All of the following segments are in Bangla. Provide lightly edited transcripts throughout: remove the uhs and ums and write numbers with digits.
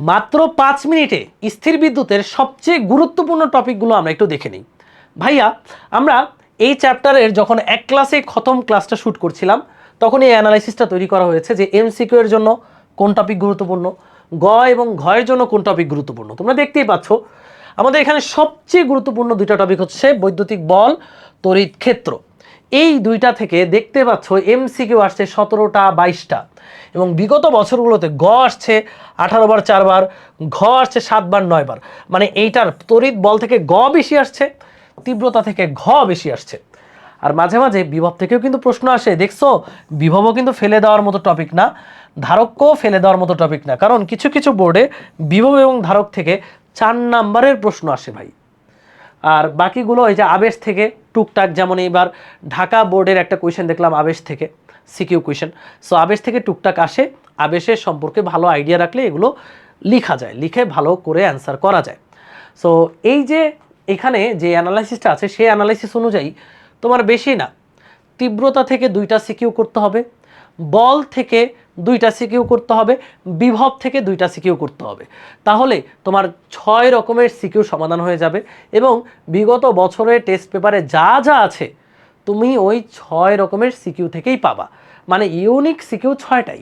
মাত্র 5 মিনিটে স্থির বিদ্যুতের সবচেয়ে গুরুত্বপূর্ণ টপিকগুলো আমরা একটু দেখে নিই। ভাইয়া, আমরা এই চ্যাপ্টারের যখন এক ক্লাসে খতম ক্লাসটা শ্যুট করছিলাম তখন এই অ্যানালাইসিসটা তৈরি করা হয়েছে যে এমসিকিউ এর জন্য কোন টপিক গুরুত্বপূর্ণ, গ এবং ঘয়ের জন্য কোন টপিক গুরুত্বপূর্ণ। তোমরা দেখতেই পাচ্ছ আমাদের এখানে সবচেয়ে গুরুত্বপূর্ণ দুইটা টপিক হচ্ছে বৈদ্যুতিক বল, তড়িৎ ক্ষেত্র। এই দুইটা থেকে দেখতে পাচ্ছ এমসিকিউ আসছে 17টা 22টা, এবং বিগত বছরগুলোতে গ আসছে 18 বার 4 বার, ঘ আসছে 7 বার 9 বার। মানে এইটার তড়িৎ বল থেকে গ বেশি আসছে, তীব্রতা থেকে ঘ বেশি আসছে। আর মাঝে মাঝে বিভব থেকেও কিন্তু প্রশ্ন আসে, দেখছো বিভবও কিন্তু ফেলে দেওয়ার মতো টপিক না, ধারককেও ফেলে দেওয়ার মতো টপিক না, কারণ কিছু কিছু বোর্ডে বিভব এবং ধারক থেকে 4 নাম্বারের প্রশ্ন আসে ভাই। আর বাকিগুলো এই যে আবেশ থেকে টুকটাক, যেমন এইবার ঢাকা বোর্ডের একটা কোয়েশ্চেন দেখলাম আবেশ থেকে, সিকিউ কোয়েশ্চেন। সো আবেশ থেকে টুকটাক আসে, আবেশের সম্পর্কে ভালো আইডিয়া রাখলে এগুলো লিখা যায়, লিখে ভালো করে অ্যান্সার করা যায়। সো এই যে এখানে যে অ্যানালাইসিসটা আছে সেই অ্যানালাইসিস অনুযায়ী তোমার বেশি না, তীব্রতা থেকে 2টা সিকিউ করতে হবে, বল থেকে 2টা সিকিউ করতে হবে, বিভব থেকে 2টা সিকিউ করতে হবে। তাহলে তোমার 6 রকমের সিকিউ সমাধান হয়ে যাবে, এবং বিগত বছরের টেস্ট পেপারে যা যা আছে তুমি ওই 6 রকমের সিকিউ থেকেই পাবা। মানে ইউনিক সিকিউ 6টাই।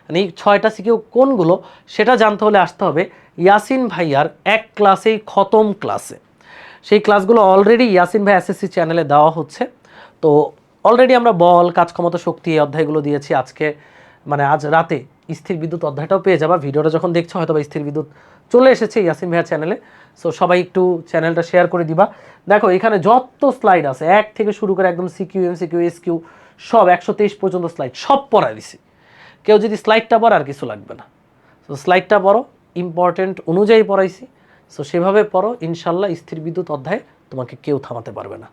মানে এই 6টা সিকিউ কোনগুলো সেটা জানতে হলে আসতে হবে ইয়াসিন ভাইয়ার এক ক্লাসেই খতম ক্লাসে। সেই ক্লাসগুলো অলরেডি ইয়াসিন ভাই এসএসসি চ্যানেলে দেওয়া হচ্ছে। তো অলরেডি আমরা বল, কাজ, ক্ষমতা, শক্তি এই অধ্যায়গুলো দিয়েছি। আজকে মানে আজ রাতে স্থির বিদ্যুৎ অধ্যায়টাও পেয়ে যাবা। ভিডিওটা যখন দেখছো হয়তো বা স্থির বিদ্যুৎ চলে এসেছে ইয়াসিন ভাইয়ার চ্যানেলে। সো সবাই একটু চ্যানেলটা শেয়ার করে দিবা। দেখো এখানে যত স্লাইড আছে, এক থেকে শুরু করে একদম সিকিউ, এমসিকিউ, এসকিউ সব 123 পর্যন্ত স্লাইড সব পড়াই দিছি। কেউ যদি স্লাইডটা পড়ে আর কিছু লাগবে না। সো স্লাইডটা পড়ো, ইম্পর্টেন্ট অনুযায়ী পড়াইছি। সো সেভাবে পড়ো, ইনশাল্লাহ স্থির বিদ্যুৎ অধ্যায় তোমাকে কেউ থামাতে পারবে না।